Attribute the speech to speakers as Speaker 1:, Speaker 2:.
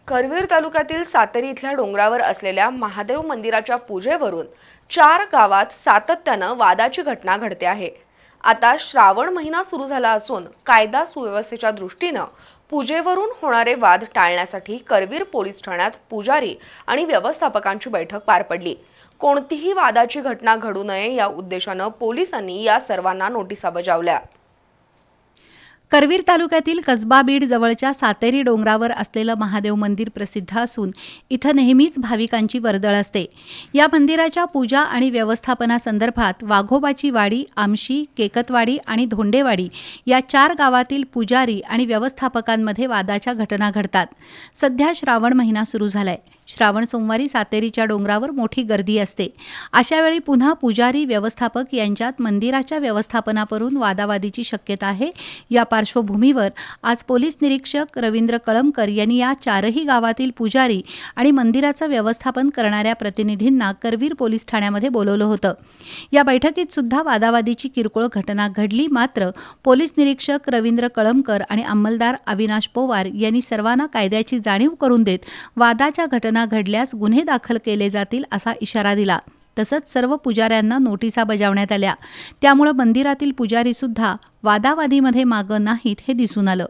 Speaker 1: करवीर तालुक्यातील सातेरी इथल्या डोंगरावर असलेल्या महादेव मंदिराच्या पूजेवरून 4 गावात सातत्यानं वादाची घटना घडते आहे। आता श्रावण महिना सुरू झाला असून कायदा सुव्यवस्थेच्या दृष्टीनं पूजेवरून होणारे वाद टाळण्यासाठी करवीर पोलीस ठाण्यात पुजारी आणि व्यवस्थापकांची बैठक पार पडली। कोणतीही वादाची घटना घडू नये या उद्देशानं पोलिसांनी या सर्वांना नोटिसा बजावल्या।
Speaker 2: करवीर तालुक्यातील कसबा बीड जवळच्या सातेरी डोंगरावर असलेलं महादेव मंदिर प्रसिद्ध असून इथं नेहमीच भाविकांची वर्दळ असते। या मंदिराच्या पूजा आणि व्यवस्थापनासंदर्भात वाघोबाची वाडी, आमशी, केकतवाडी आणि धोंडेवाडी या 4 गावातील पुजारी आणि व्यवस्थापकांमध्ये वादाच्या घटना घडतात। सध्या श्रावण महिना सुरू झालाय। श्रावण सोमवारी सातेरीच्या डोंगरावर मोठी गर्दी असते। अशा वेळी पुन्हा पुजारी व्यवस्थापक यांच्यात मंदिराच्या व्यवस्थापनावरून वादावादीची शक्यता आहे। या पार्श्वभूमीवर आज पोलीस निरीक्षक रवींद्र कळमकर यांनी या 4ही गावातील पुजारी आणि मंदिराचं व्यवस्थापन करणाऱ्या प्रतिनिधींना करवीर पोलीस ठाण्यामध्ये बोलवलं होतं। या बैठकीत सुद्धा वादावादीची किरकोळ घटना घडली। मात्र पोलीस निरीक्षक रवींद्र कळमकर आणि अंमलदार अविनाश पवार यांनी सर्वांना कायद्याची जाणीव करून देत वादाच्या घटना घडल्यास गुन्हे दाखल केले जातील असा इशारा दिला। तसंच सर्व पुजाऱ्यांना नोटिसा बजावण्यात आल्या। त्यामुळे मंदिरातील पुजारी सुद्धा वादावादीमध्ये मागे नाहीत हे दिसून आलं।